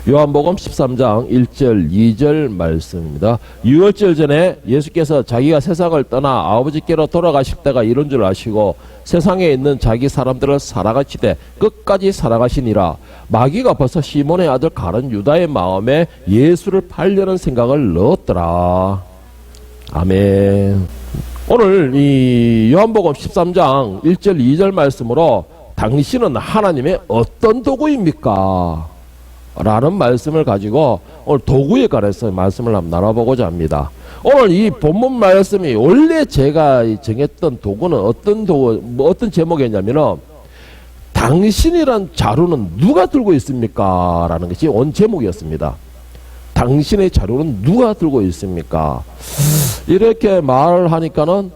요한복음 13장 1절 2절 말씀입니다. 유월절 전에 예수께서 자기가 세상을 떠나 아버지께로 돌아가실 때가 이른 줄 아시고 세상에 있는 자기 사람들을 살아가시되 끝까지 살아가시니라. 마귀가 벌써 시몬의 아들 가룟 유다의 마음에 예수를 팔려는 생각을 넣었더라. 아멘. 오늘 이 요한복음 13장 1절 2절 말씀으로 당신은 하나님의 어떤 도구입니까? 라는 말씀을 가지고 오늘 도구에 관해서 말씀을 한번 나눠보고자 합니다. 오늘 이 본문 말씀이 원래 제가 정했던 도구는 어떤 도구, 어떤 제목이었냐면은 당신이란 자루는 누가 들고 있습니까? 라는 것이 온 제목이었습니다. 당신의 자루는 누가 들고 있습니까? 이렇게 말을 하니까는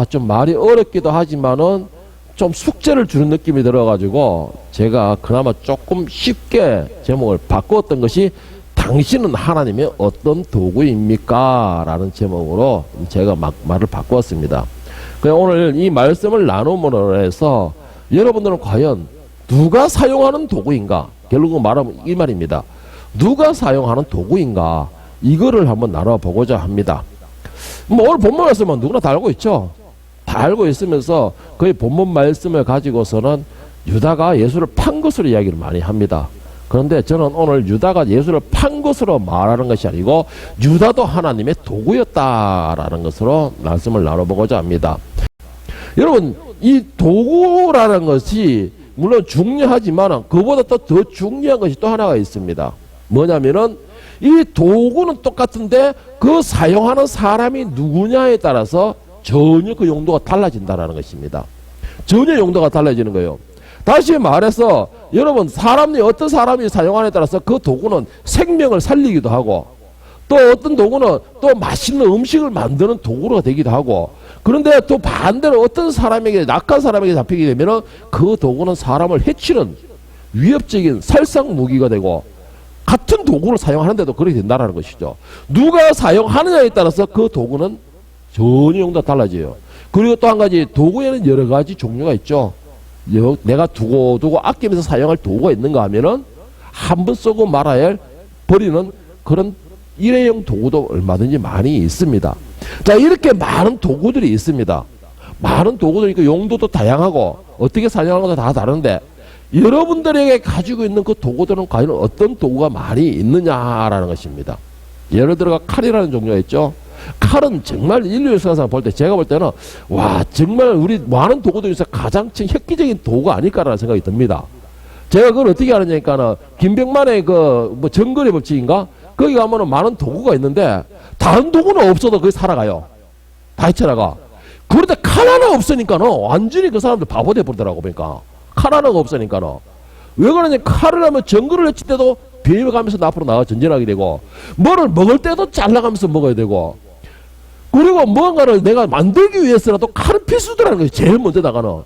좀 말이 어렵기도 하지만은 좀 숙제를 주는 느낌이 들어가지고 제가 그나마 조금 쉽게 제목을 바꾸었던 것이 당신은 하나님의 어떤 도구입니까? 라는 제목으로 제가 말을 바꾸었습니다. 오늘 이 말씀을 나눔으로 해서 여러분들은 과연 누가 사용하는 도구인가? 결국은 말하면 이 말입니다. 누가 사용하는 도구인가? 이거를 한번 나눠보고자 합니다. 오늘 본문 말씀은 누구나 다 알고 있죠? 다 알고 있으면서 거의 본문 말씀을 가지고서는 유다가 예수를 판 것으로 이야기를 많이 합니다. 그런데 저는 오늘 유다가 예수를 판 것으로 말하는 것이 아니고 유다도 하나님의 도구였다라는 것으로 말씀을 나눠보고자 합니다. 여러분, 이 도구라는 것이 물론 중요하지만 그보다 또 더 중요한 것이 또 하나가 있습니다. 뭐냐면은 이 도구는 똑같은데 그 사용하는 사람이 누구냐에 따라서 전혀 그 용도가 달라진다는 것입니다. 전혀 용도가 달라지는 거예요. 다시 말해서 여러분, 어떤 사람이 사용하느냐에 따라서 그 도구는 생명을 살리기도 하고 또 어떤 도구는 또 맛있는 음식을 만드는 도구가 되기도 하고, 그런데 또 반대로 어떤 사람에게, 약한 사람에게 잡히게 되면 그 도구는 사람을 해치는 위협적인 살상 무기가 되고 같은 도구를 사용하는데도 그렇게 된다는 것이죠. 누가 사용하느냐에 따라서 그 도구는 전혀 용도가 달라져요. 그리고 또 한 가지, 도구에는 여러 가지 종류가 있죠. 내가 두고 아끼면서 사용할 도구가 있는가 하면은 한 번 쓰고 말아야 할, 버리는 그런 일회용 도구도 얼마든지 많이 있습니다. 자, 이렇게 많은 도구들이 있습니다. 많은 도구들이 있고 용도도 다양하고 어떻게 사용하는 것도 다 다른데 여러분들에게 가지고 있는 그 도구들은 과연 어떤 도구가 많이 있느냐라는 것입니다. 예를 들어 칼이라는 종류가 있죠. 칼은 정말 인류 역사상 볼 때 제가 볼 때는 정말 우리 많은 도구들 중에서 가장 획기적인 도구가 아닐까라는 생각이 듭니다. 제가 그걸 어떻게 하느냐니까는 김병만의 정거래 법칙인가? 거기 가면은 많은 도구가 있는데 다른 도구는 없어도 거기 살아가요. 다 헤쳐나가. 그런데 칼 하나 없으니까는 완전히 그 사람들 바보 돼버리더라고. 그러니까 칼 하나가 없으니까는. 왜 그러냐? 칼을 하면 정거를 해칠 때도 비벼가면서 앞으로 나가 전진하게 되고, 뭐를 먹을 때도 잘라가면서 먹어야 되고, 그리고 뭔가를 내가 만들기 위해서라도 칼은 필수더라는 것이 제일 먼저 나가는.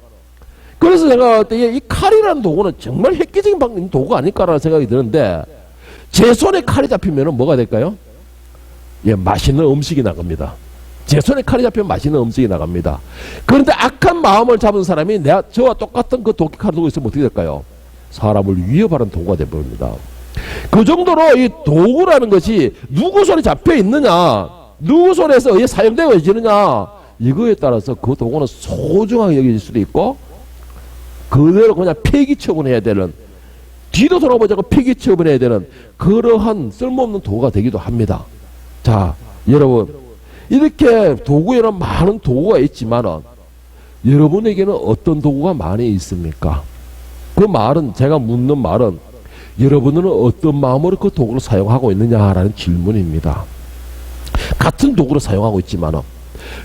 그래서 제가 이 칼이라는 도구는 정말 획기적인 도구가 아닐까라는 생각이 드는데, 제 손에 칼이 잡히면 뭐가 될까요? 맛있는 음식이 나갑니다. 제 손에 칼이 잡히면 맛있는 음식이 나갑니다. 그런데 악한 마음을 잡은 사람이 저와 똑같은 그 도끼칼을 들고 있으면 어떻게 될까요? 사람을 위협하는 도구가 되어버립니다. 그 정도로 이 도구라는 것이 누구 손에 잡혀 있느냐, 누구 손에서 사용되어지느냐, 이거에 따라서 그 도구는 소중하게 여겨질 수도 있고 그대로 그냥 폐기 처분해야 되는, 뒤도 돌아보지 않고 폐기 처분해야 되는 그러한 쓸모없는 도구가 되기도 합니다. 자, 여러분, 이렇게 도구에는 많은 도구가 있지만은 여러분에게는 어떤 도구가 많이 있습니까? 그 말은, 제가 묻는 말은 여러분은 어떤 마음으로 그 도구를 사용하고 있느냐라는 질문입니다. 같은 도구를 사용하고 있지만은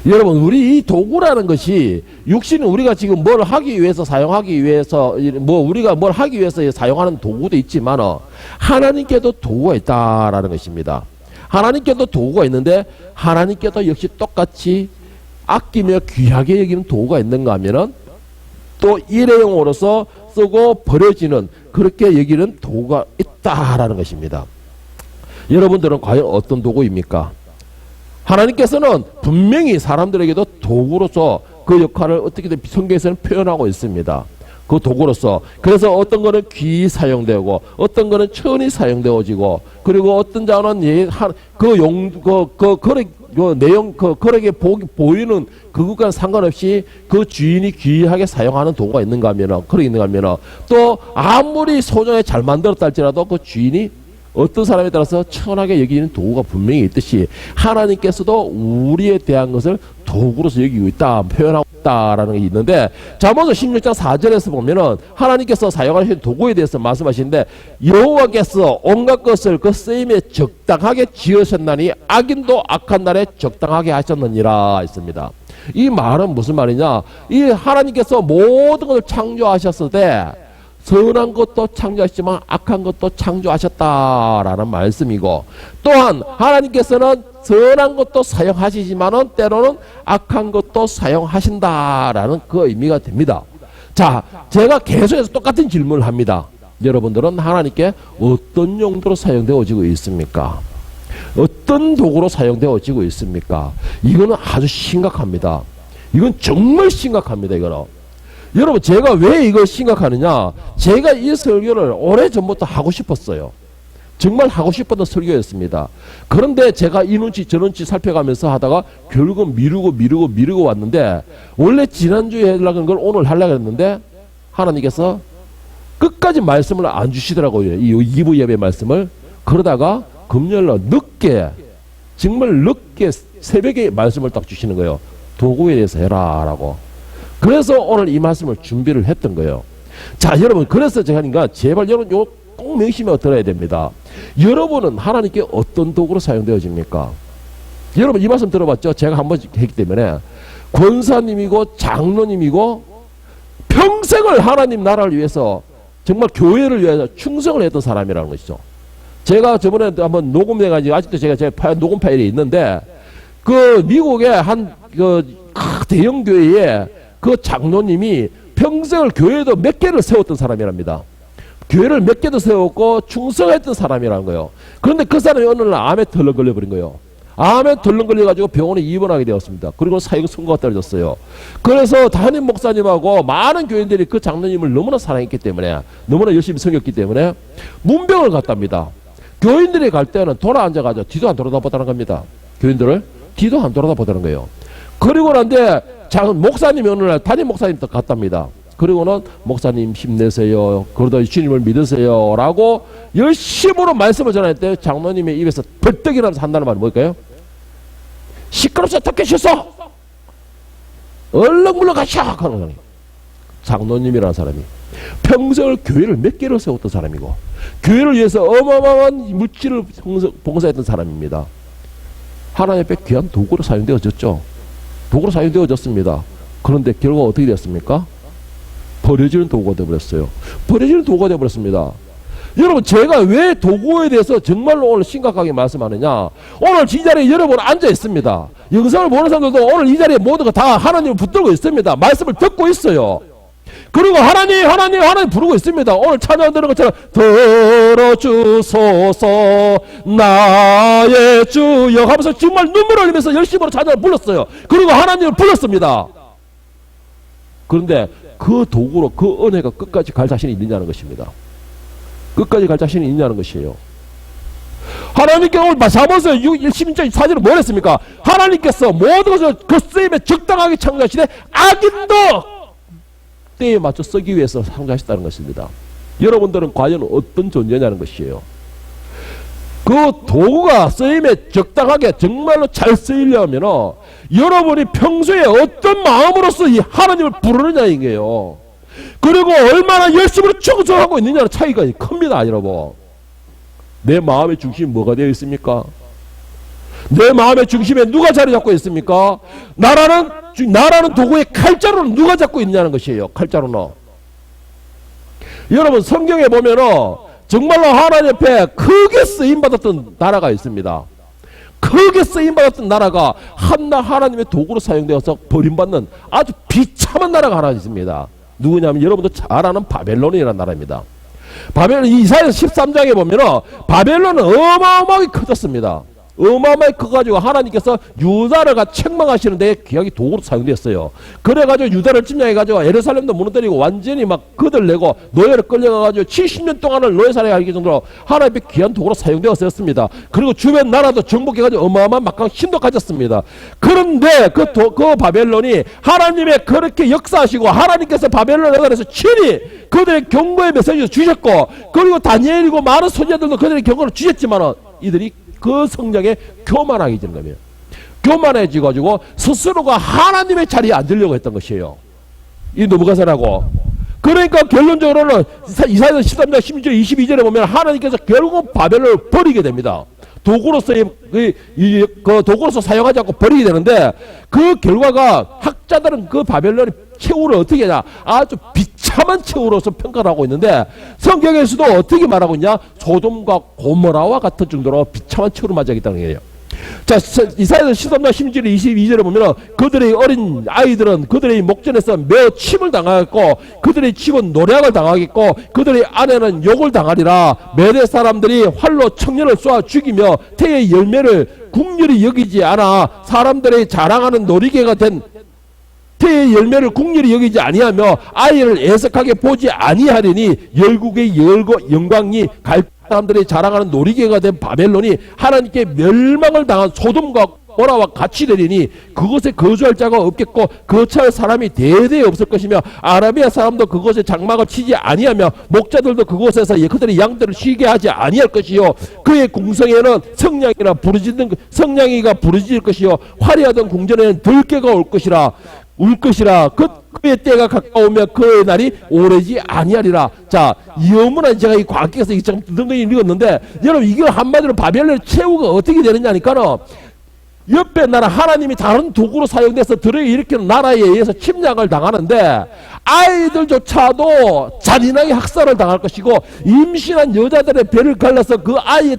여러분, 우리 이 도구라는 것이 육신은 우리가 지금 뭘 하기 위해서 사용하기 위해서 우리가 뭘 하기 위해서 사용하는 도구도 있지만 하나님께도 도구가 있다라는 것입니다. 하나님께도 도구가 있는데 하나님께도 역시 똑같이 아끼며 귀하게 여기는 도구가 있는가 하면은 또 일회용으로서 쓰고 버려지는, 그렇게 여기는 도구가 있다라는 것입니다. 여러분들은 과연 어떤 도구입니까? 하나님께서는 분명히 사람들에게도 도구로서 그 역할을 어떻게든 성경에서는 표현하고 있습니다. 그 도구로서. 그래서 어떤 거는 귀 사용되고 어떤 거는 천이 사용되어지고 그리고 어떤 자는 거래에 보이는 그것과 상관없이 그 주인이 귀하게 사용하는 도구가 있는가 하면은 그런 있는가 하면은 또 아무리 소중하게 잘 만들었다 할지라도 그 주인이 어떤 사람에 따라서 천하게 여기는 도구가 분명히 있듯이 하나님께서도 우리에 대한 것을 도구로서 여기고 있다, 표현하고 있다라는 게 있는데, 자, 먼저 16장 4절에서 보면은 하나님께서 사용하신 도구에 대해서 말씀하시는데, 여호와께서 온갖 것을 그 쓰임에 적당하게 지으셨나니 악인도 악한 날에 적당하게 하셨느니라 했습니다. 이 말은 무슨 말이냐? 이 하나님께서 모든 것을 창조하셨을 때 선한 것도 창조하셨지만 악한 것도 창조하셨다라는 말씀이고, 또한 하나님께서는 선한 것도 사용하시지만은 때로는 악한 것도 사용하신다라는 그 의미가 됩니다. 자, 제가 계속해서 똑같은 질문을 합니다. 여러분들은 하나님께 어떤 용도로 사용되어지고 있습니까? 어떤 도구로 사용되어지고 있습니까? 이거는 아주 심각합니다. 이건 정말 심각합니다. 이거는. 여러분, 제가 왜 이걸 심각하느냐? 제가 이 설교를 오래전부터 하고 싶었어요. 정말 하고 싶었던 설교였습니다. 그런데 제가 이 눈치 저 눈치 살펴가면서 하다가 결국은 미루고 왔는데, 원래 지난주에 하려고 한 걸 오늘 하려고 했는데 하나님께서 끝까지 말씀을 안 주시더라고요. 이 2부 예배 말씀을. 그러다가 금요일날 늦게, 정말 늦게 새벽에 말씀을 딱 주시는 거예요. 도구에 대해서 해라 라고. 그래서 오늘 이 말씀을 준비를 했던 거예요. 자, 여러분, 그래서 제가 하니까 제발 여러분 이거 꼭 명심하고 들어야 됩니다. 여러분은 하나님께 어떤 도구로 사용되어집니까? 여러분 이 말씀 들어봤죠? 제가 한번 했기 때문에 권사님이고 장로님이고 평생을 하나님 나라를 위해서 정말 교회를 위해서 충성을 했던 사람이라는 것이죠. 제가 저번에 한번 녹음해가지고 아직도 제가 녹음 파일이 있는데, 그 미국의 한 대형 교회에 그 장로님이 평생을 교회도 몇 개를 세웠던 사람이랍니다. 교회를 몇 개도 세웠고 충성했던 사람이라는 거예요. 그런데 그 사람이 어느 날 암에 덜렁 걸려버린 거예요. 암에 덜렁 걸려가지고 병원에 입원하게 되었습니다. 그리고 사형 선고가 떨어졌어요. 그래서 담임 목사님하고 많은 교인들이 그 장로님을 너무나 사랑했기 때문에, 너무나 열심히 섬겼기 때문에 문병을 갔답니다. 교인들이 갈 때는 돌아 앉아가지고 뒤도 안 돌아다보다는 겁니다. 교인들을 뒤도 안 돌아다보다는 거예요. 그리고 난데 목사님이 어느 날 담임 목사님도 갔답니다. 그리고는 목사님 힘내세요. 그러다 주님을 믿으세요. 라고 열심으로 말씀을 전할 때 장로님의 입에서 벌떡 일어나서 한다는 말은 뭘까요? 시끄럽소 어떻게 쉬었어? 얼른 물러가셔! 하는 거예요. 장로님이라는 사람이 평생을 교회를 몇 개를 세웠던 사람이고 교회를 위해서 어마어마한 물질을 봉사했던 사람입니다. 하나님 앞에 귀한 도구로 사용되어졌죠. 도구로 사용되어졌습니다. 그런데 결과가 어떻게 됐습니까? 버려지는 도구가 되어버렸어요. 버려지는 도구가 되어버렸습니다. 여러분, 제가 왜 도구에 대해서 정말로 오늘 심각하게 말씀하느냐? 오늘 이 자리에 여러분 앉아 있습니다. 영상을 보는 사람들도 오늘 이 자리에 모두가 다 하나님을 붙들고 있습니다. 말씀을 듣고 있어요. 그리고 하나님 부르고 있습니다. 오늘 찬양 드는 것처럼 들어주소서 나의 주여 하면서 정말 눈물을 흘리면서 열심으로 찬양을 불렀어요. 그리고 하나님을 불렀습니다. 그런데 그 도구로 그 은혜가 끝까지 갈 자신이 있느냐는 것입니다. 끝까지 갈 자신이 있느냐는 것이에요. 하나님께 오늘 사모서 16장 4절은 뭘 했습니까? 하나님께서 모든 것을 그 쓰임에 적당하게 창조하시되 악인도 때에 맞춰 쓰기 위해서 창조하셨다는 것입니다. 여러분들은 과연 어떤 존재냐는 것이에요. 그 도구가 쓰임에 적당하게 정말로 잘 쓰이려면 여러분이 평소에 어떤 마음으로서 이 하나님을 부르느냐 이게요. 그리고 얼마나 열심으로 충성하고 있느냐는 차이가 큽니다. 여러분, 내 마음의 중심이 뭐가 되어 있습니까? 내 마음의 중심에 누가 자리 잡고 있습니까? 나라는 도구의 칼자루는 누가 잡고 있느냐는 것이에요. 칼자루는. 여러분, 성경에 보면은 정말로 하나님 앞에 크게 쓰임받았던 나라가 있습니다. 크게 쓰임받았던 나라가 하나님의 도구로 사용되어서 버림받는 아주 비참한 나라가 하나 있습니다. 누구냐면 여러분도 잘 아는 바벨론이라는 나라입니다. 바벨론, 이사야 13장에 보면은 바벨론은 어마어마하게 커졌습니다. 어마어마하게 커가지고 하나님께서 유다를 책망하시는데 귀하게 도구로 사용됐어요. 그래가지고 유다를 침략해가지고 예루살렘도 무너뜨리고 완전히 막 그들 내고 노예를 끌려가가지고 70년 동안을 노예살이 하기 정도로 하나님의 귀한 도구로 사용되었습니다. 그리고 주변 나라도 정복해가지고 어마어마한 막강 힘도 가졌습니다. 그런데 그 바벨론이 하나님의 그렇게 역사하시고 하나님께서 바벨론 나라에서 친히 그들의 경고의 메시지를 주셨고, 그리고 다니엘이고 많은 선지자들도 그들의 경고를 주셨지만 이들이 그 성령에 교만하게 되는 겁니다. 교만해지가지고 스스로가 하나님의 자리에 앉으려고 했던 것이에요. 이 느부갓네살하고. 그러니까 결론적으로는 이사야서 13장 16절 22절에 보면 하나님께서 결국 바벨론을 버리게 됩니다. 도구로서 도구로서 사용하지 않고 버리게 되는데, 그 결과가 학자들은 그 바벨론의 최후를 어떻게 하냐, 아주 비참한 최후로서 평가를 하고 있는데, 성경에서도 어떻게 말하고 있냐, 소돔과 고모라와 같은 정도로 비참한 최후를 맞이하겠다는 거예요. 자, 이사야서 13장 16절 22절에 보면 그들의 어린 아이들은 그들의 목전에서 매우 침을 당하겠고 그들의 집은 노략을 당하겠고 그들의 아내는 욕을 당하리라. 메대 사람들이 활로 청년을 쏘아 죽이며 태의 열매를 국률이 여기지 않아 사람들의 자랑하는 놀이개가 된 태의 열매를 국률이 여기지 아니하며 아이를 애석하게 보지 아니하리니 열국의 영광이 갈 사람들이 자랑하는 놀이개가 된 바벨론이 하나님께 멸망을 당한 소돔과 고모라와 같이 되리니 그곳에 거주할 자가 없겠고 거처할 사람이 대대에 없을 것이며 아라비아 사람도 그곳에 장막을 치지 아니하며 목자들도 그곳에서 그들의 양들을 쉬게 하지 아니할 것이요 그의 궁성에는 성냥이가 부르짖을 것이요 화려하던 궁전에는 들깨가 올 것이라 그의 때가 가까우며 그의 날이 오래지 아니하리라. 자, 이 어문은 제가 이 과학에서 좀 든든히 읽었는데, 여러분 이게 한마디로 바벨론의 최후가 어떻게 되느냐니까는, 옆에 나라 하나님이 다른 도구로 사용돼서 들을 일으키는 나라에 의해서 침략을 당하는데 아이들조차도 잔인하게 학살을 당할 것이고, 임신한 여자들의 배를 갈라서 그 아이의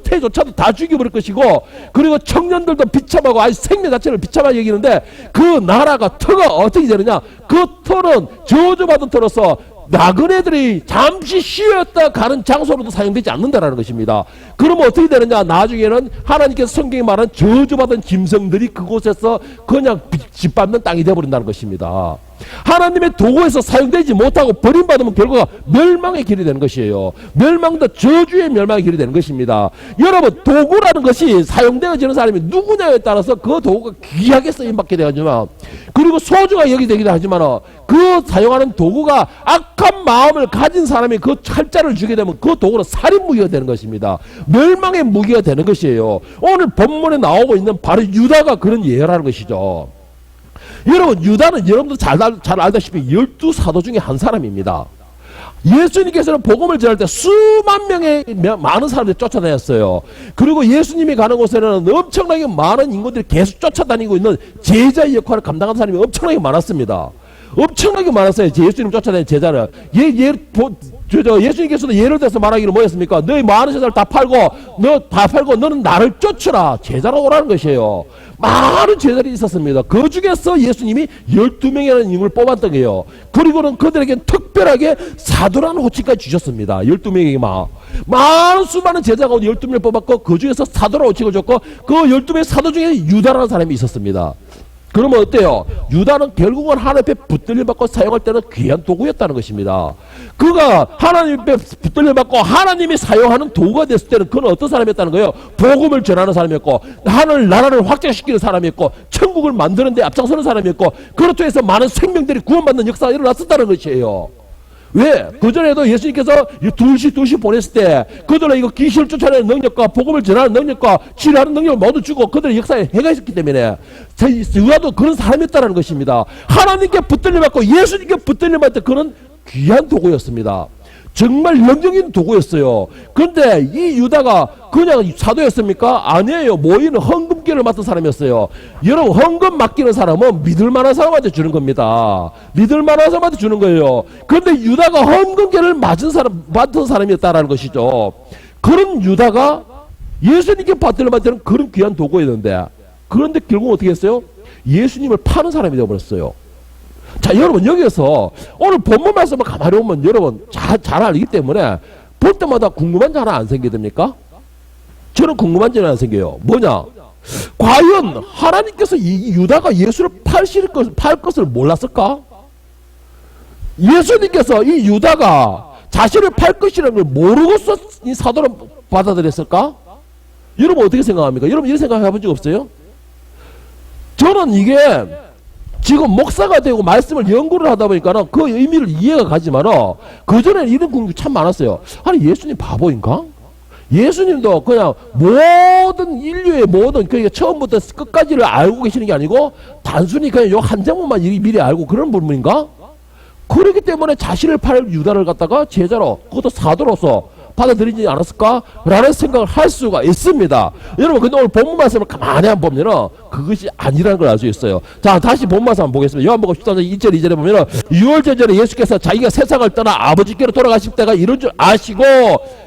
태조차도 다 죽여버릴 것이고, 그리고 청년들도 비참하고 아이 생명 자체를 비참하게 여기는데, 그 나라가 터가 어떻게 되느냐, 그 터는 저주받은 터로서 나그네들이 잠시 쉬었다 가는 장소로도 사용되지 않는다라는 것입니다. 그러면 어떻게 되느냐, 나중에는 하나님께서 성경에 말한 저주받은 짐승들이 그곳에서 그냥 짓밟는 땅이 되어버린다는 것입니다. 하나님의 도구에서 사용되지 못하고 버림받으면 결과가 멸망의 길이 되는 것이에요. 멸망도 저주의 멸망의 길이 되는 것입니다. 여러분, 도구라는 것이 사용되어지는 사람이 누구냐에 따라서 그 도구가 귀하게 쓰임받게 되지만, 그리고 소중하게 여기되기도 하지만, 그 사용하는 도구가 악한 마음을 가진 사람이 그 칼자를 주게 되면 그 도구는 살인무기가 되는 것입니다. 멸망의 무기가 되는 것이에요. 오늘 본문에 나오고 있는 바로 유다가 그런 예라는 것이죠. 여러분, 유다는 여러분도 잘 알다시피 12사도 중에 한 사람입니다. 예수님께서는 복음을 전할 때 수만 명의 많은 사람들이 쫓아다녔어요. 그리고 예수님이 가는 곳에는 엄청나게 많은 인구들이 계속 쫓아다니고 있는 제자의 역할을 감당하는 사람이 엄청나게 많았습니다. 엄청나게 많았어요. 예수님 쫓아다니는 제자를. 예수님께서도 예를 들어서 말하기를 뭐였습니까? 너희 많은 제자를 다 팔고 너는 나를 쫓으라. 제자로 오라는 것이에요. 많은 제자들이 있었습니다. 그 중에서 예수님이 12명이라는 인물을 뽑았던 거예요. 그리고는 그들에게 특별하게 사도라는 호칭까지 주셨습니다. 12명에게 많은 수많은 제자 가운데 12명을 뽑았고, 그 중에서 사도라는 호칭을 줬고, 그 12명의 사도 중에 유다라는 사람이 있었습니다. 그러면 어때요? 유다는 결국은 하나님 앞에 붙들림 받고 사용할 때는 귀한 도구였다는 것입니다. 그가 하나님 앞에 붙들림 받고 하나님이 사용하는 도구가 됐을 때는 그는 어떤 사람이었다는 거예요? 복음을 전하는 사람이었고, 하늘 나라를 확장시키는 사람이었고, 천국을 만드는 데 앞장서는 사람이었고, 그렇게 해서 많은 생명들이 구원받는 역사가 일어났었다는 것이에요. 왜? 그전에도 예수님께서 둘씩 보냈을 때 그들은 이거 귀신을 쫓아내는 능력과 복음을 전하는 능력과 치료하는 능력을 모두 주고 그들의 역사에 해가 있었기 때문에 유다도 그런 사람이었다는 것입니다. 하나님께 붙들림 받고 예수님께 붙들림 받을 때 그는 귀한 도구였습니다. 정말 영적인 도구였어요. 그런데 이 유다가 그냥 사도였습니까? 아니에요. 모이는 헌금기를 맡은 사람이었어요. 여러분, 헌금 맡기는 사람은 믿을 만한 사람한테 주는 겁니다. 믿을 만한 사람한테 주는 거예요. 그런데 유다가 헌금기를 맡은 사람이었다라는 것이죠. 그런 유다가 예수님께 받들려 받는 그런 귀한 도구였는데, 그런데 결국 어떻게 했어요? 예수님을 파는 사람이 되어버렸어요. 자, 여러분, 여기서 오늘 본문 말씀을 가만히 보면 여러분 잘 알기 때문에 볼 때마다 궁금한 점 하나 안 생기됩니까? 저는 궁금한 점이 하나 생겨요. 뭐냐? 과연 하나님께서 이 유다가 예수를 팔 것을 몰랐을까? 예수님께서 이 유다가 자신을 팔 것이라는 걸 모르고서 이 사도를 받아들였을까? 여러분 어떻게 생각합니까? 여러분 이런 생각 해본 적 없어요? 저는 이게 지금 목사가 되고 말씀을 연구를 하다 보니까 그 의미를 이해가 가지만 그 전에는 이런 궁금이 참 많았어요. 아니 예수님 바보인가? 예수님도 그냥 모든 인류의 모든 그러니까 처음부터 끝까지를 알고 계시는 게 아니고 단순히 그냥 요 한 장면만 미리 알고 그런 분인가? 그렇기 때문에 자신을 팔 유다를 갖다가 제자로 그것도 사도로서 받아들이지 않았을까? 라는 생각을 할 수가 있습니다. 여러분 근데 오늘 본문 말씀을 가만히 한번 보면은 그것이 아니라는 걸 알 수 있어요. 자 다시 본문 말씀 한번 보겠습니다. 요한복음 14장 1절 2절에 보면은 유월절 전에 예수께서 자기가 세상을 떠나 아버지께로 돌아가실 때가 이런 줄 아시고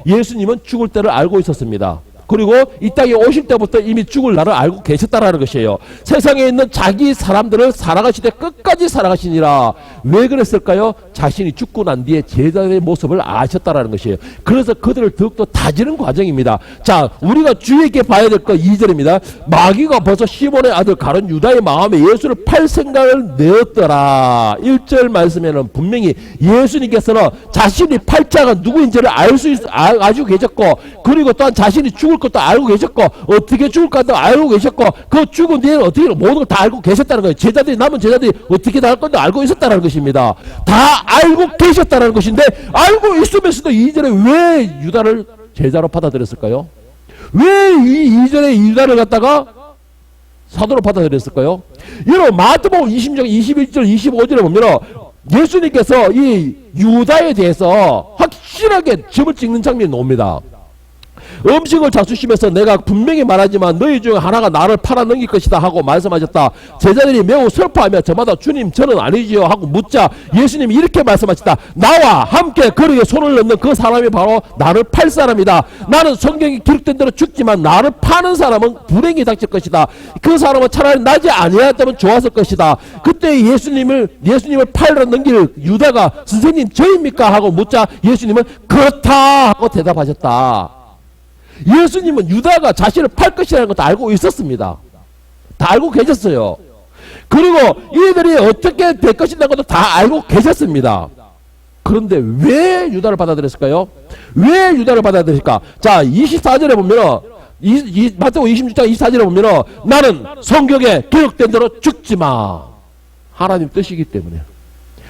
예수님은 죽을 때를 알고 있었습니다. 그리고 이 땅에 오실 때부터 이미 죽을 날을 알고 계셨다라는 것이에요. 세상에 있는 자기 사람들을 살아가시되 끝까지 살아가시니라. 왜 그랬을까요? 자신이 죽고 난 뒤에 제자의 모습을 아셨다라는 것이에요. 그래서 그들을 더욱더 다지는 과정입니다. 자, 우리가 주의 있게 봐야 될 거 2절입니다. 마귀가 벌써 시몬의 아들 가룟 유다의 마음에 예수를 팔 생각을 내었더라. 1절 말씀에는 분명히 예수님께서는 자신이 팔자가 누구인지를 알고 계셨고, 그리고 또한 자신이 죽을 것도 알고 계셨고, 어떻게 죽을까도 알고 계셨고, 그 죽은 뒤에는 어떻게 모든 걸 다 알고 계셨다는 거예요. 제자들이 남은 제자들이 어떻게 다 할 건지 알고 있었다는 것입니다. 다 알고 계셨다는 것인데 알고 있으면서도 이전에 왜 유다를 제자로 받아들였을까요? 왜 이 이전에 유다를 갖다가 사도로 받아들였을까요? 여러분 마태복음 20장 21절 25절에 보면 예수님께서 이 유다에 대해서 확실하게 점을 찍는 장면이 나옵니다. 음식을 잡수시면서 내가 분명히 말하지만 너희 중에 하나가 나를 팔아넘길 것이다 하고 말씀하셨다. 제자들이 매우 슬퍼하며 저마다 주님 저는 아니지요 하고 묻자 예수님이 이렇게 말씀하셨다. 나와 함께 그릇에 손을 넣는 그 사람이 바로 나를 팔 사람이다. 나는 성경에 기록된 대로 죽지만 나를 파는 사람은 불행이 닥칠 것이다. 그 사람은 차라리 나지 아니하였다면 좋았을 것이다. 그때 예수님을 팔러 넘길 유다가 선생님 저입니까 하고 묻자 예수님은 그렇다 하고 대답하셨다. 예수님은 유다가 자신을 팔 것이라는 것도 알고 있었습니다. 다 알고 계셨어요. 그리고 이들이 어떻게 될 것이라는 것도 다 알고 계셨습니다. 그런데 왜 유다를 받아들였을까요? 왜 유다를 받아들였을까? 자 24절에 보면 마태복음 26장 24절에 보면 나는 성경에 기록된 대로 죽지마. 하나님 뜻이기 때문에,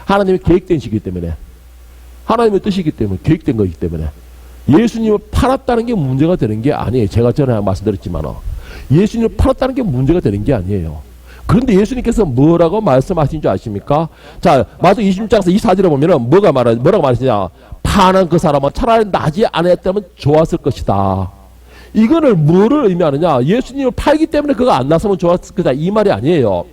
하나님의 계획된 시기 때문에, 하나님의 뜻이기 때문에, 계획된 것이기 때문에 예수님을 팔았다는 게 문제가 되는 게 아니에요. 제가 전에 말씀드렸지만 예수님을 팔았다는 게 문제가 되는 게 아니에요. 그런데 예수님께서 뭐라고 말씀하신 줄 아십니까? 자, 마태복음 26장에서 24절에 보면은 뭐라고 말하시냐? 파는 그 사람은 차라리 나지 않았다면 좋았을 것이다. 이거를 뭐를 의미하느냐? 예수님을 팔기 때문에 그가 안 나서면 좋았을 거다 이 말이 아니에요.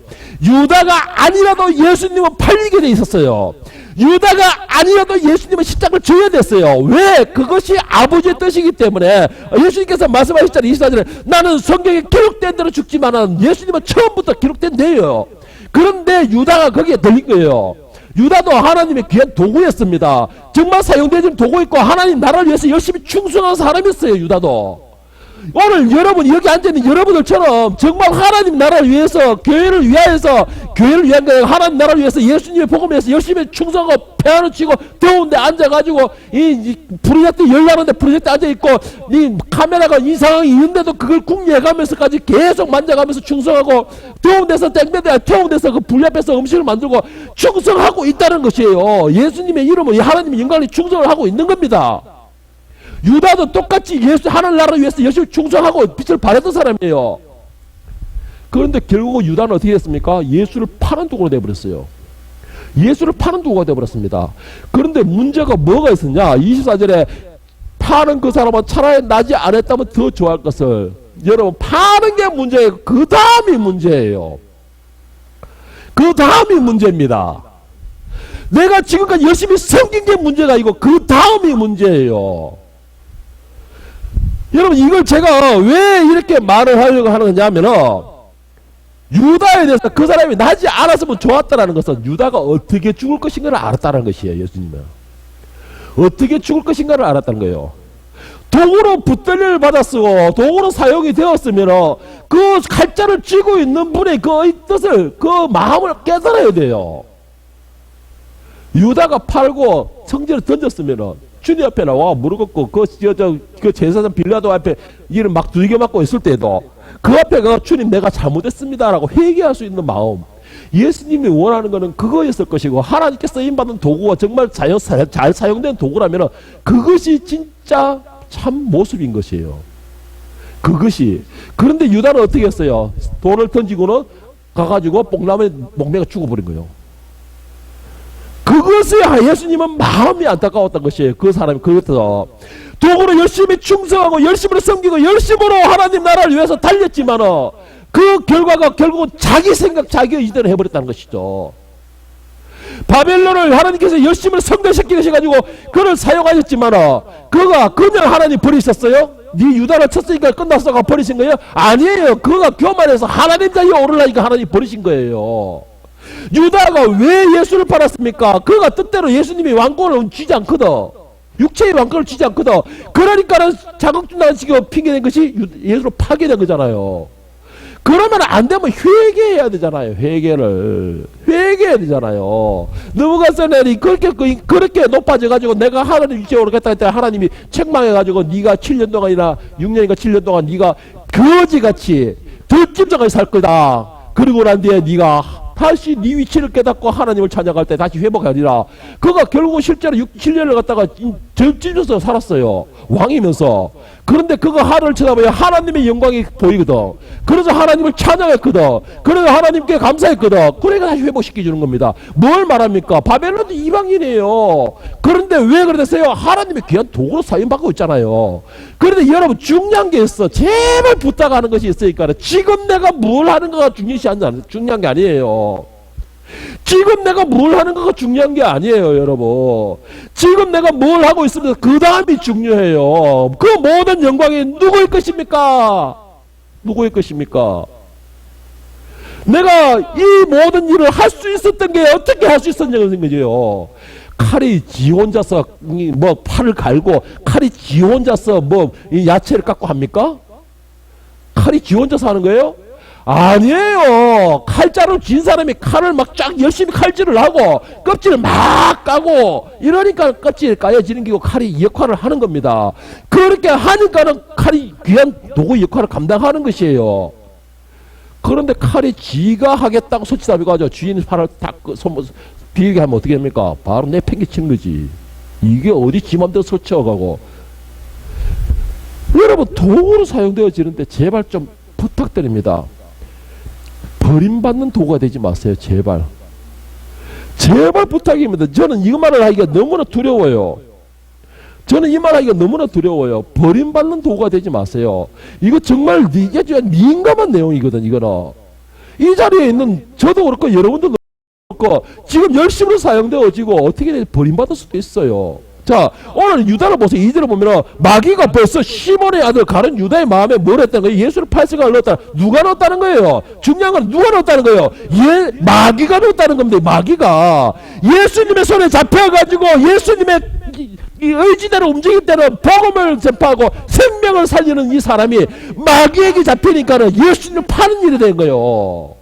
유다가 아니라도 예수님은 팔리게 돼 있었어요. 유다가 아니라도 예수님은 십자가를 져야 됐어요. 왜? 그것이 아버지의 뜻이기 때문에 예수님께서 말씀하셨잖아요. 24절에 나는 성경에 기록된 대로 죽지만은 예수님은 처음부터 기록된 대요. 그런데 유다가 거기에 들린 거예요. 유다도 하나님의 귀한 도구였습니다. 정말 사용되는 도구였고 하나님 나라를 위해서 열심히 충성한 사람이었어요. 유다도. 오늘 여러분 여기 앉아있는 여러분들처럼 정말 하나님 나라를 위해서 교회를 위한 거예요. 하나님 나라를 위해서 예수님의 복음을 위해서 열심히 충성하고 피아노 치고 더운데 앉아가지고 이 프로젝트 열나는데 프로젝트 앉아있고 이 카메라가 이 상황이 있는데도 그걸 궁리해가면서까지 계속 만져가면서 충성하고 더운 데서 땡볕에 더운 데서 그 불 앞에서 음식을 만들고 충성하고 있다는 것이에요. 예수님의 이름으로 하나님의 영광이 충성을 하고 있는 겁니다. 유다도 똑같이 하나님 나라를 위해서 열심히 충성하고 빛을 발했던 사람이에요. 그런데 결국 유다는 어떻게 됐습니까? 예수를 파는 도구가 되어버렸어요. 예수를 파는 도구가 되어버렸습니다. 그런데 문제가 뭐가 있었냐? 24절에 파는 그 사람은 차라리 나지 않았다면 더 좋아할 것을. 여러분 파는 게 문제예요. 그 다음이 문제예요. 그 다음이 문제입니다. 내가 지금까지 열심히 섬긴 게 문제가 아니고 그 다음이 문제예요. 여러분 이걸 제가 왜 이렇게 말을 하려고 하는 거냐면은 유다에 대해서 그 사람이 나지 않았으면 좋았다라는 것은 유다가 어떻게 죽을 것인가를 알았다는 것이에요. 예수님은 어떻게 죽을 것인가를 알았다는 거예요. 두 도구로 붙들림을 받았고 도구로 사용이 되었으면 그 칼자를 쥐고 있는 분의 그 뜻을, 그 마음을 깨달아야 돼요. 유다가 팔고 성전을 던졌으면 주님 앞에 나와 무릎 꿇고 그 제사장 빌라도 앞에 이를 막 두들겨 맞고 있을 때도 그 앞에 가 주님 내가 잘못했습니다라고 회개할 수 있는 마음, 예수님이 원하는 것은 그거였을 것이고, 하나님께 쓰임받은 도구가 정말 잘 사용된 도구라면 그것이 진짜 참 모습인 것이에요. 그것이. 그런데 유다는 어떻게 했어요? 돌을 던지고는 가가지고 뽕나무에 목매가 죽어버린 거예요. 그것에 예수님은 마음이 안타까웠던 것이에요. 그 사람이 그것에서 도구로 열심히 충성하고 열심히 섬기고 열심으로 하나님 나라를 위해서 달렸지만 그 결과가 결국은 자기 생각 자기 의지대로 해버렸다는 것이죠. 바벨론을 하나님께서 열심히 성대시키셔가지고 그를 사용하셨지만 그가 그냥 하나님 버리셨어요? 네 유다를 쳤으니까 끝났어가 버리신 거예요? 아니에요. 그가 교만해서 하나님 자리에 오르려니까 하나님 버리신 거예요. 유다가 왜 예수를 팔았습니까? 그가 뜻대로 예수님이 왕권을 쥐지 않거든. 육체의 왕권을 쥐지 않거든. 그러니까는 자격준다는 식으로 핑계낸 것이 예수를 파게 된 거잖아요. 그러면 안 되면 회개해야 되잖아요. 회개해야 되잖아요. 느부갓네살이 그렇게 높아져가지고 내가 하나님 위치에 오르겠다 했더니 하나님이 책망해가지고 네가 7년 동안이나 6년인가 7년 동안 네가 거지같이 덜짐승같이 살 거다. 그리고 난 뒤에 네가 다시 네 위치를 깨닫고 하나님을 찬양할 때 다시 회복하리라. 그가 결국 실제로 6, 7년을 갖다가 덜짐승으로 살았어요. 왕이면서. 그런데 그가 하늘을 쳐다보면 하나님의 영광이 보이거든. 그래서 하나님을 찬양했거든. 그래서 하나님께 감사했거든. 그러니까 다시 회복시켜주는 겁니다. 뭘 말합니까? 바벨론도 이방인이에요. 그런데 왜 그랬어요? 하나님의 귀한 도구로 사용받고 있잖아요. 그런데 여러분 중요한 게 있어. 제발 부탁하는 것이 있으니까 지금 내가 뭘 하는 거가 중요한 게 아니에요. 지금 내가 뭘 하는 거가 중요한 게 아니에요, 여러분. 지금 내가 뭘 하고 있으면 그 다음이 중요해요. 그 모든 영광이 누구의 것입니까? 누구의 것입니까? 내가 이 모든 일을 할 수 있었던 게 어떻게 할 수 있었냐는 거죠. 칼이 지 혼자서 뭐 팔을 갈고 칼이 지 혼자서 뭐 야채를 깎고 합니까? 칼이 지 혼자서 하는 거예요? 아니에요. 칼자루 진 사람이 칼을 막 쫙 열심히 칼질을 하고 껍질을 막 까고 이러니까 껍질이 까여지는 게고 칼이 역할을 하는 겁니다. 그렇게 하니까는 칼이 귀한 도구 역할을 감당하는 것이에요. 그런데 칼이 지가 하겠다고 소치잡아가지고 주인 팔을 딱 비리게 하면 어떻게 합니까? 바로 내팽개치는 거지. 이게 어디 지 맘대로 설치어가고. 여러분 도구로 사용되어지는데 제발 좀 부탁드립니다. 버림받는 도구가 되지 마세요. 제발. 제발 부탁입니다. 저는 이 말을 하기가 너무나 두려워요. 저는 이 말 하기가 너무나 두려워요. 버림받는 도구가 되지 마세요. 이거 정말 이게 민감한 내용이거든. 이거는. 이 자리에 있는 저도 그렇고 여러분도 그렇고 지금 열심으로 사용되어지고 어떻게 버림받을 수도 있어요. 자, 오늘 유다를 보세요. 2절을 보면 마귀가 벌써 시몬의 아들 가룟 유다의 마음에 뭘 했다는 거예요? 예수를 팔세가 넣었다. 누가 넣었다는 거예요? 중요한 건 누가 넣었다는 거예요? 마귀가 넣었다는 겁니다. 마귀가 예수님의 손에 잡혀가지고 예수님의 이 의지대로 움직일 때는 복음을 전파하고 생명을 살리는 이 사람이 마귀에게 잡히니까는 예수님을 파는 일이 된 거예요.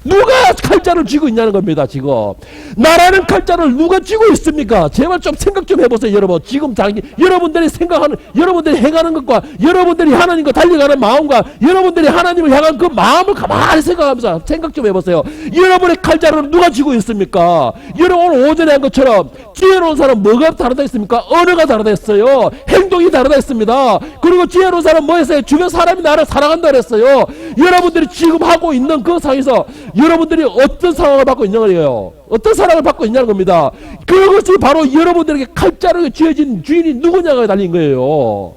누가 칼자를 쥐고 있냐는 겁니다. 지금 나라는 칼자를 누가 쥐고 있습니까? 제발 좀 생각 좀 해보세요. 여러분 지금 여러분들이 생각하는, 여러분들이 행하는 것과 여러분들이 하나님과 달려가는 마음과 여러분들이 하나님을 향한 그 마음을 가만히 생각하면서 생각 좀 해보세요. 여러분의 칼자를 누가 쥐고 있습니까? 여러분 오늘 오전에 한 것처럼 지혜로운 사람 뭐가 다르다 했습니까? 언어가 다르다 했어요. 행동이 다르다 했습니다. 그리고 지혜로운 사람 뭐 했어요? 주변 사람이 나를 사랑한다 그랬어요. 여러분들이 지금 하고 있는 그 상에서 여러분들이 어떤 상황을 받고 있냐는 거예요. 어떤 사랑을 받고 있냐는 겁니다. 그것이 바로 여러분들에게 칼자루에 쥐어진 주인이 누구냐가 달린 거예요.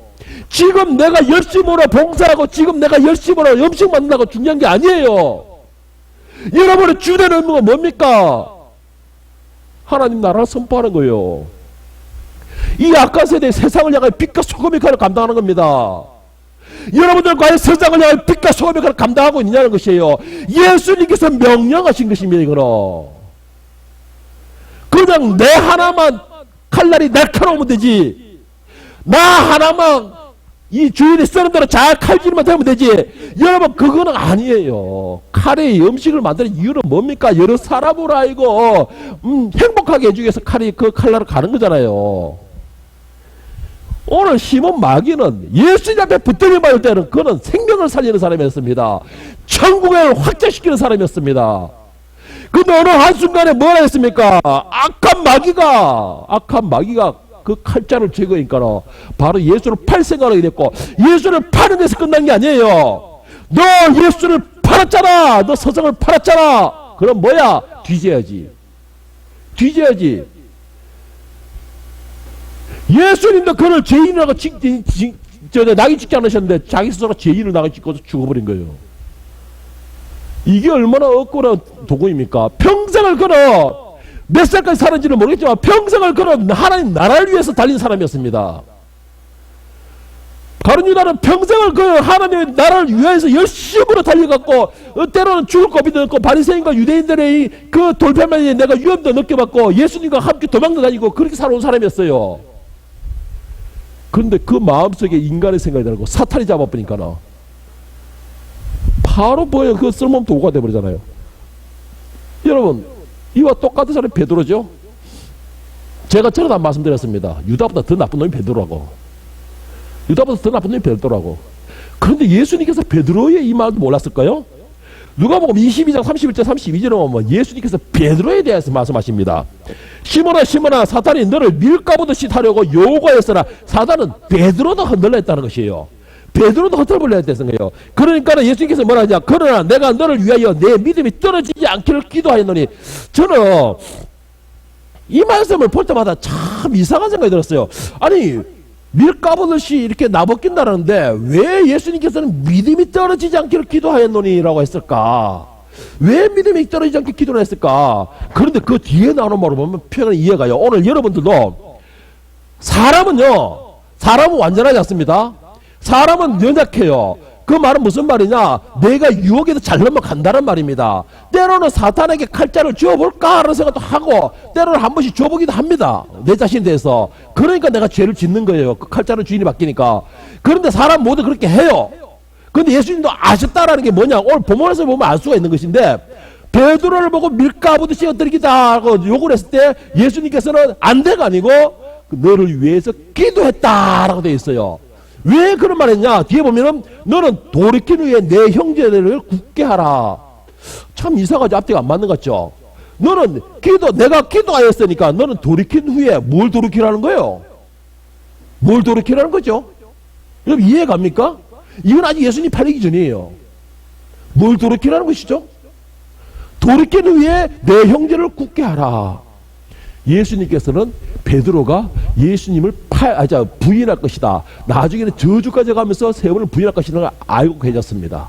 지금 내가 열심으로 봉사하고 지금 내가 열심으로 음식 만든다고 중요한 게 아니에요. 여러분의 주된 의무가 뭡니까? 하나님 나라를 선포하는 거예요. 이 악한 세대의 세상을 향해 빛과 소금의 역할을 감당하는 겁니다. 여러분들 과연 세상을 향해 빛과 소금의 역할을 감당하고 있느냐는 것이에요. 예수님께서 명령하신 것입니다. 이거는 그냥 내 하나만 칼날이 날카로우면 되지, 나 하나만 이 주인이 쓰는 대로 잘 칼질만 되면 되지. 여러분, 그거는 아니에요. 칼이 음식을 만드는 이유는 뭡니까? 여러 사람을 알고 행복하게 해주기 위해서 칼이 그 칼날을 가는 거잖아요. 오늘 시몬 마귀는 예수님 앞에 붙들려 맞을 때는 그는 생명을 살리는 사람이었습니다. 천국을 확장시키는 사람이었습니다. 근데 어느 한순간에 뭐라 했습니까? 악한 마귀가 그 칼자를 제거하니까 바로 예수를 팔 생각을 하게 됐고, 예수를 파는 데서 끝난 게 아니에요. 너 예수를 팔았잖아. 너 서성을 팔았잖아. 그럼 뭐야? 뒤져야지. 예수님도 그를 죄인이라고 낙인 찍지 않으셨는데 자기 스스로 죄인을 낙인 찍고서 죽어버린 거예요. 이게 얼마나 억울한 도구입니까? 평생을 그는 몇 살까지 살았는지는 모르겠지만 평생을 그는 하나님 나라를 위해서 달린 사람이었습니다. 가룟 유다는 평생을 그 하나님의 나라를 위해서 열심으로 달려갔고, 때로는 죽을 고비도 넣고, 바리새인과 유대인들의 그 돌팔만에 내가 위험도 느껴봤고, 예수님과 함께 도망도 다니고 그렇게 살아온 사람이었어요. 그런데 그 마음속에 인간의 생각이 들고 사탄이 잡아버리니까 바로 뭐예요? 그 쓸모없는 도구가 돼버리잖아요. 여러분, 이와 똑같은 사람이 베드로죠. 제가 전에도 말씀드렸습니다. 유다보다 더 나쁜 놈이 베드로라고. 그런데 예수님께서 베드로의 이 말도 몰랐을까요? 누가복음 22장 31절 32절에 보면 예수님께서 베드로에 대해서 말씀하십니다. 시몬아 사탄이 너를 밀가부듯이 타려고 요구하였으나 사탄은 베드로도 흔들려 했다는 것이에요. 베드로도 헛털벌려 했다는 거예요. 그러니까 예수님께서 뭐라 하냐? 그러나 내가 너를 위하여 내 믿음이 떨어지지 않기를 기도하였노니. 저는 이 말씀을 볼 때마다 참 이상한 생각이 들었어요. 아니, 밀가부듯이 이렇게 나벗긴다는데 왜 예수님께서는 믿음이 떨어지지 않기를 기도하였노니 라고 했을까? 왜 믿음이 떨어지지 않게 기도를 했을까? 그런데 그 뒤에 나오는 말을 보면 표현은 이해가요. 오늘 여러분들도 사람은 완전하지 않습니다. 사람은 연약해요. 그 말은 무슨 말이냐? 내가 유혹에도 잘 넘어간다는 말입니다. 때로는 사탄에게 칼자를 쥐어볼까 하는 생각도 하고, 때로는 한 번씩 쥐어보기도 합니다. 내 자신에 대해서. 그러니까 내가 죄를 짓는 거예요. 그 칼자를 주인이 바뀌니까. 그런데 사람 모두 그렇게 해요. 그런데 예수님도 아셨다라는 게 뭐냐? 오늘 본문에서 보면 알 수가 있는 것인데, 베드로를 보고 밀가부듯이 엎드리기다 하고 욕을 했을 때 예수님께서는 안 돼가 아니고 너를 위해서 기도했다라고 되어 있어요. 왜 그런 말 했냐? 뒤에 보면은 너는 돌이킨 후에 내 형제들을 굳게 하라. 참 이상하지? 앞뒤가 안 맞는 것 같죠? 너는 내가 기도하였으니까 너는 돌이킨 후에 뭘 돌이키라는 거예요? 뭘 돌이키라는 거죠? 여러분 이해 갑니까? 이건 아직 예수님 팔리기 전이에요. 뭘 돌이키라는 것이죠? 돌이킨 후에 내 형제를 굳게 하라. 예수님께서는 베드로가 예수님을 부인할 것이다. 나중에는 저주까지 가면서 세 번을 부인할 것이라는 걸 알고 계셨습니다.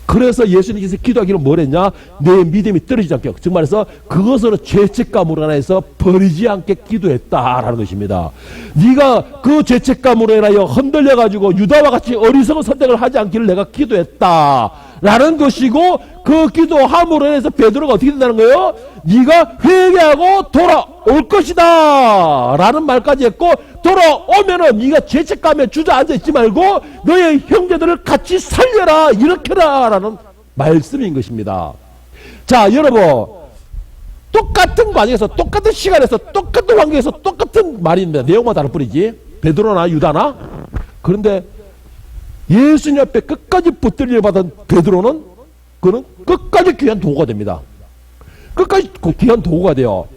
그래서 예수님께서 기도하기를 뭘 했냐? 내 믿음이 떨어지지 않게. 즉 말해서 그것으로 죄책감으로 인해서 버리지 않게 기도했다라는 것입니다. 네가 그 죄책감으로 인하여 흔들려가지고 유다와 같이 어리석은 선택을 하지 않기를 내가 기도했다라는 것이고, 그 기도함으로 인해서 베드로가 어떻게 된다는 거예요? 네가 회개하고 돌아올 것이다 라는 말까지 했고, 돌아오면은 네가 죄책감에 주저앉아 있지 말고 너의 형제들을 같이 살려라, 일으켜라 라는 말씀인 것입니다. 자, 여러분, 똑같은 과정에서 똑같은 시간에서 똑같은 환경에서 똑같은 말입니다. 내용만 다를 뿐이지. 베드로나 유다나. 그런데 예수님 앞에 끝까지 붙들려 받은 베드로는 그는 끝까지 귀한 도구가 됩니다. 끝까지 귀한 도구가 돼요.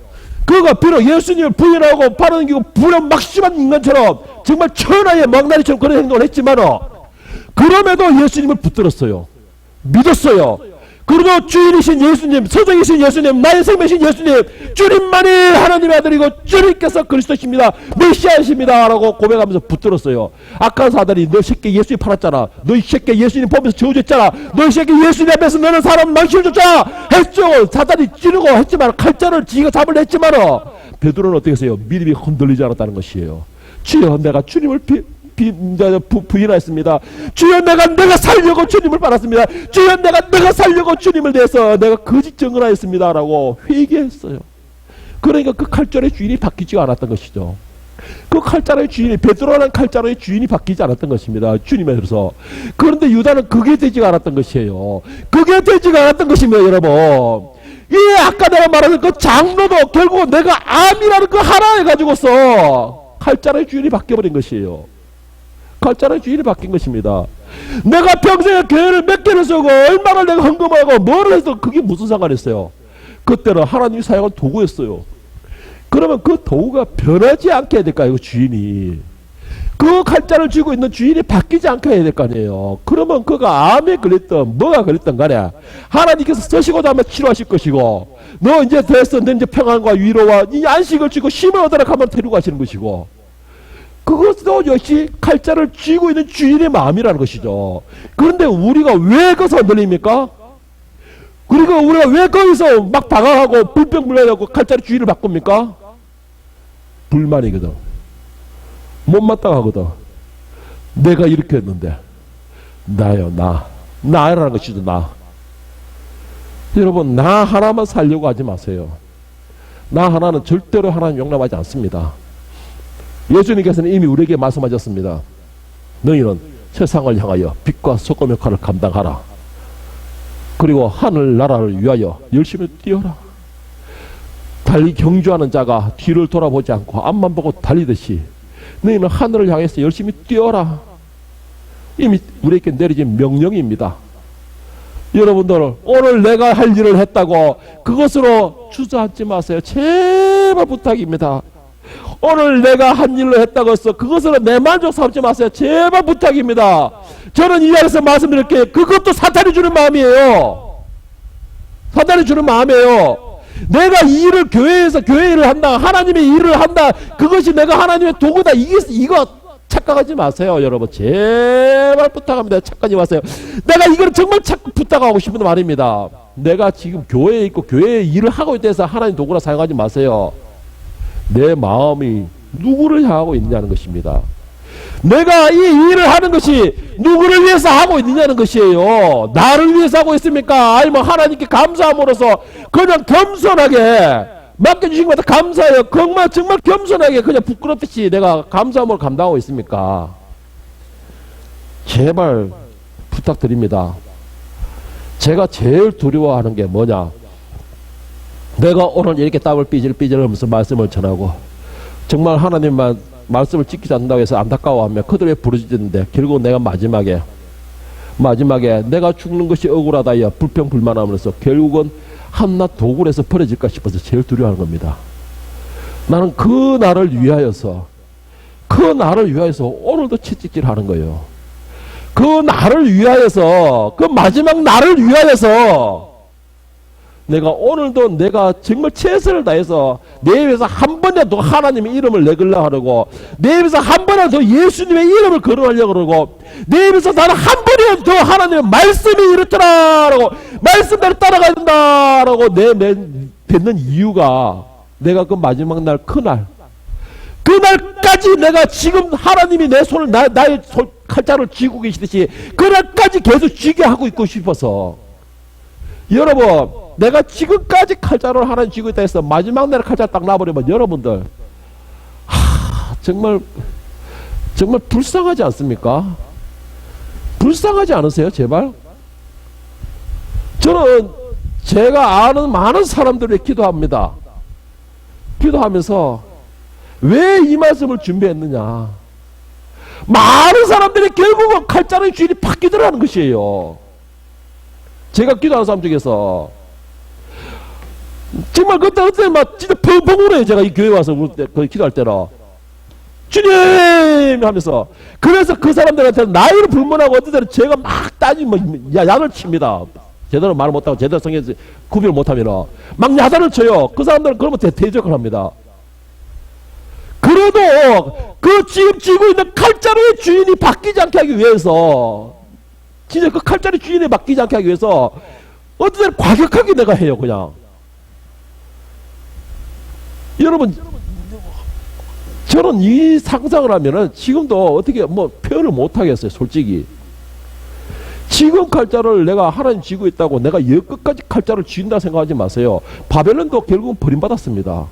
그가 비록 예수님을 부인하고 팔아넘기고 불안 막심한 인간처럼 정말 천하의 망나니처럼 그런 행동을 했지만 그럼에도 예수님을 붙들었어요. 믿었어요. 그리고 주인이신 예수님, 서정이신 예수님, 나의 생명이신 예수님, 주님만이 하나님의 아들이고 주님께서 그리스도십니다, 메시아이십니다 라고 고백하면서 붙들었어요. 악한 사단이 너 새끼 예수님 팔았잖아, 너 이 새끼 예수님 보면서 저주했잖아, 너 이 새끼 예수님 앞에서 너는 사람 망치를 줬잖아 했죠. 사단이 찌르고 했지만, 칼자를 지가 잡으려 했지만 베드로는 어떻게 했어요? 믿음이 흔들리지 않았다는 것이에요. 주여, 내가 주님을 부인하였습니다. 주여, 내가 살려고 주님을 받았습니다. 주여, 내가 살려고 주님을 대해서 내가 거짓 증언하였습니다 라고 회개했어요. 그러니까 그 칼절의 주인이 바뀌지 않았던 것이죠. 그 칼자루의 주인이, 베드로라는 칼자루의 주인이 바뀌지 않았던 것입니다. 주님에 들어서. 그런데 유다는 그게 되지가 않았던 것이에요. 그게 되지가 않았던 것입니다, 여러분. 이 아까 내가 말한 그 장로도 결국은 내가 암이라는 그 하나에 가지고서 칼자루의 주인이 바뀌어버린 것이에요. 칼자루의 주인이 바뀐 것입니다. 내가 평생에 교회를 몇 개를 쓰고 얼마나 내가 헌금하고 뭐를 해서 그게 무슨 상관이었어요. 그때는 하나님이 사용한 도구였어요. 그러면 그 도구가 변하지 않게 해야 될까요? 그 주인이. 그 칼자를 쥐고 있는 주인이 바뀌지 않게 해야 될 거 아니에요. 그러면 그가 암에 걸렸던 뭐가 걸렸던 간에 하나님께서 쓰시고자 하면 치료하실 것이고, 너 이제 됐어, 너 이제 평안과 위로와 이 안식을 주고 쉼을 얻으라 하면 데리고 가시는 것이고, 그것도 역시 칼자를 쥐고 있는 주인의 마음이라는 것이죠. 그런데 우리가 왜 거기서 흔들립니까? 그리고 우리가 왜 거기서 막 당황하고 불평불만하고 칼자루 주인을 바꿉니까? 불만이거든. 못마땅하거든. 내가 이렇게 했는데 나요, 나라는 것이죠. 나. 여러분, 나 하나만 살려고 하지 마세요. 나 하나는 절대로 하나님 용납하지 않습니다. 예수님께서는 이미 우리에게 말씀하셨습니다. 너희는 세상을 향하여 빛과 소금 역할을 감당하라. 그리고 하늘나라를 위하여 열심히 뛰어라. 달리 경주하는 자가 뒤를 돌아보지 않고 앞만 보고 달리듯이 너희는 하늘을 향해서 열심히 뛰어라. 이미 우리에게 내려진 명령입니다. 여러분들, 오늘 내가 할 일을 했다고 그것으로 주저앉지 마세요. 제발 부탁입니다. 오늘 내가 한 일을 했다고 해서 그것으로 내 만족 삼지 마세요. 제발 부탁입니다. 저는 이 자리에서 말씀드릴게요. 그것도 사탄이 주는 마음이에요. 사탄이 주는 마음이에요. 내가 이 일을 교회에서 교회 일을 한다, 하나님의 일을 한다, 그것이 내가 하나님의 도구다, 이거 착각하지 마세요. 여러분, 제발 부탁합니다. 착각하지 마세요. 내가 이걸 정말 부탁하고 싶은 말입니다. 내가 지금 교회에 있고 교회의 일을 하고 있다해서 하나님 도구라 사용하지 마세요. 내 마음이 누구를 향하고 있느냐는 것입니다. 내가 이 일을 하는 것이 누구를 위해서 하고 있느냐는 것이에요. 나를 위해서 하고 있습니까? 아니면 하나님께 감사함으로써 그냥 겸손하게 맡겨주신 것마다 감사해요. 정말 겸손하게 그냥 부끄럽듯이 내가 감사함으로 감당하고 있습니까? 제발 부탁드립니다. 제가 제일 두려워하는 게 뭐냐? 내가 오늘 이렇게 땀을 삐질삐질 하면서 말씀을 전하고 정말 하나님만 말씀을 지키지 않는다고 해서 안타까워하며 그들의 부르짖는데 결국 내가 마지막에 내가 죽는 것이 억울하다야 불평불만하면서 결국은 한낱 도굴에서 버려질까 싶어서 제일 두려워하는 겁니다. 나는 그 나를 위하여서 오늘도 채찍질하는 거예요. 그 나를 위하여서, 그 마지막 나를 위하여서 내가 오늘도 내가 정말 최선을 다해서 내 입에서 한 번이라도 하나님의 이름을 내걸려고 하려고, 내 입에서 한 번이라도 예수님의 이름을 거론하려고 그러고, 내 입에서 나는 한 번이라도 더 하나님의 말씀이 이렇더라라고, 말씀대로 따라가야 된다라고 뱉는 이유가 내가 그 마지막 날 그날까지 내가 지금 하나님이 내 손을 나의 칼자를 쥐고 계시듯이 그날까지 계속 쥐게 하고 있고 싶어서. 여러분, 내가 지금까지 칼자루를 하나님 쥐고 있다 해서 마지막 날에 칼자루 딱 놔버리면 여러분들 정말 불쌍하지 않습니까? 불쌍하지 않으세요? 제발. 저는 제가 아는 많은 사람들을 기도합니다. 기도하면서 왜 이 말씀을 준비했느냐? 많은 사람들이 결국은 칼자루의 주인이 바뀌더라는 것이에요. 제가 기도하는 사람 중에서 정말 그때 막 진짜 펑펑 울어요. 제가 이 교회 와서 기도할 때는 주님 하면서. 그래서 그 사람들한테는 나이를 불문하고 어떤 때는 제가 막 따지면 야단을 칩니다. 제대로 말을 못하고 제대로 성경 구별 못하면 막 야단을 쳐요. 그 사람들은 그러면 대적을 합니다. 그래도 그 지금 쥐고 있는 칼자루의 주인이 바뀌지 않게 하기 위해서, 진짜 그 칼자루 주인이 바뀌지 않게 하기 위해서 어떤 때는 과격하게 내가 해요. 그냥 여러분, 저는 이 상상을 하면은 지금도 어떻게 뭐 표현을 못 하겠어요. 솔직히 지금 칼자루를 내가 하나님 쥐고 있다고 내가 끝까지 칼자루를 쥐는다 생각하지 마세요. 바벨론도 결국은 버림받았습니다.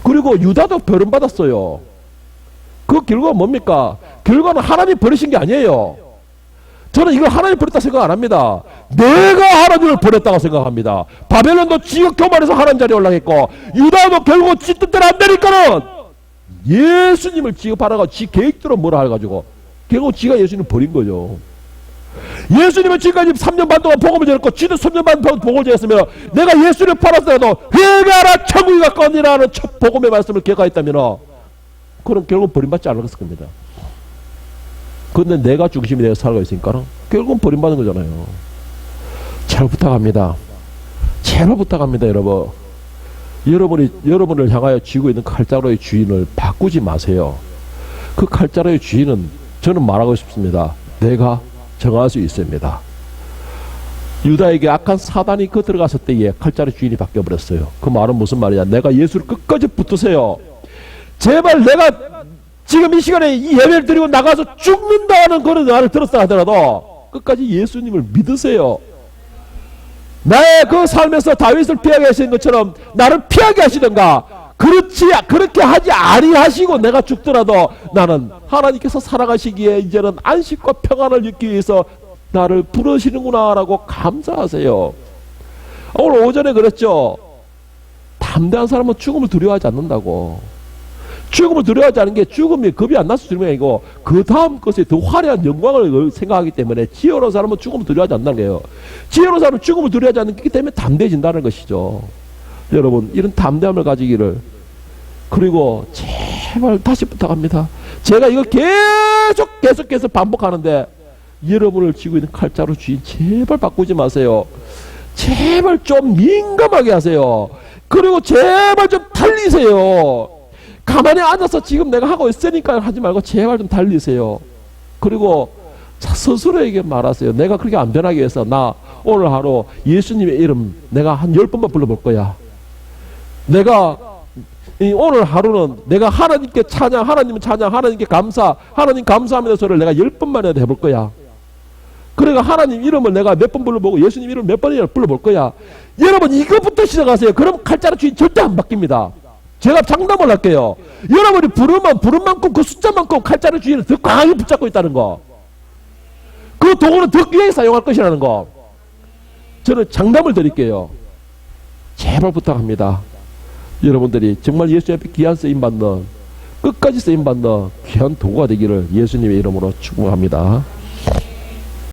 그리고 유다도 버림받았어요. 그 결과가 뭡니까? 결과는 하나님 버리신 게 아니에요. 저는 이걸 하나님 버렸다 생각 안 합니다. 내가 하나님을 버렸다고 생각합니다. 바벨론도 지옥 교만해서 하나님 자리에 올라갔고, 유다도 결국 지 뜻대로 안 되니까는 예수님을 지급하다가 지 계획대로 뭐라 해가지고 결국 지가 예수님을 버린 거죠. 예수님은 지금까지 3년 반 동안 복음을 전했고, 지도 3년 반 동안 복음을 전했으면 내가 예수를 팔았더라도 회개하라 천국이 가까우니라는 첫 복음의 말씀을 개가했다면 그럼 결국 버림받지 않았을 겁니다. 그런데 내가 중심이 되어 살아가 있으니까 결국은 버림받은 거잖아요. 제발 부탁합니다. 제발 부탁합니다, 여러분. 여러분을 향하여 쥐고 있는 칼자루의 주인을 바꾸지 마세요. 그 칼자루의 주인은 저는 말하고 싶습니다. 내가 정할 수 있습니다. 유다에게 악한 사단이 그 들어갔을 때에 칼자루 주인이 바뀌어버렸어요. 그 말은 무슨 말이냐? 내가 예수를 끝까지 붙으세요. 제발 내가 지금 이 시간에 이 예배를 드리고 나가서 죽는다는 그런 말을 들었다 하더라도 끝까지 예수님을 믿으세요. 나의 그 삶에서 다윗을 피하게 하신 것처럼 나를 피하게 하시던가, 그렇게 하지 아니하시고 내가 죽더라도 나는 하나님께서 살아가시기에 이제는 안식과 평안을 얻기 위해서 나를 부르시는구나 라고 감사하세요. 오늘 오전에 그랬죠. 담대한 사람은 죽음을 두려워하지 않는다고. 죽음을 두려워하지 않은 게 죽음이 겁이 안 나서 두려움이 아니고 그 다음 것에 더 화려한 영광을 생각하기 때문에, 지혜로운 사람은 죽음을 두려워하지 않는다는 거예요. 지혜로운 사람은 죽음을 두려워하지 않기 때문에 담대해진다는 것이죠. 여러분, 이런 담대함을 가지기를. 그리고 제발 다시 부탁합니다. 제가 이거 계속해서 반복하는데 여러분을 쥐고 있는 칼자루 주인 제발 바꾸지 마세요. 제발 좀 민감하게 하세요. 그리고 제발 좀 달리세요. 가만히 앉아서 지금 내가 하고 있으니까 하지 말고 제발 좀 달리세요. 그리고 스스로에게 말하세요. 내가 그렇게 안 변하기 위해서 나 오늘 하루 예수님의 이름 내가 한 10번만 불러볼 거야. 내가 오늘 하루는 내가 하나님께 찬양, 하나님 찬양, 하나님께 감사, 하나님 감사합니다 소리를 내가 10번만 해볼 거야. 그러니까 하나님 이름을 내가 몇 번 불러보고 예수님 이름을 몇 번이나 불러볼 거야. 여러분, 이것부터 시작하세요. 그럼 칼자루 주인 절대 안 바뀝니다. 제가 장담을 할게요. 여러분이 부른 만큼 그 숫자만큼 칼자루 주인을 더 강하게 붙잡고 있다는 거, 그 도구는 더 귀하게 사용할 것이라는 거, 저는 장담을 드릴게요. 제발 부탁합니다. 여러분들이 정말 예수 앞에 귀한 쓰임받는, 끝까지 쓰임받는 귀한 도구가 되기를 예수님의 이름으로 축복합니다.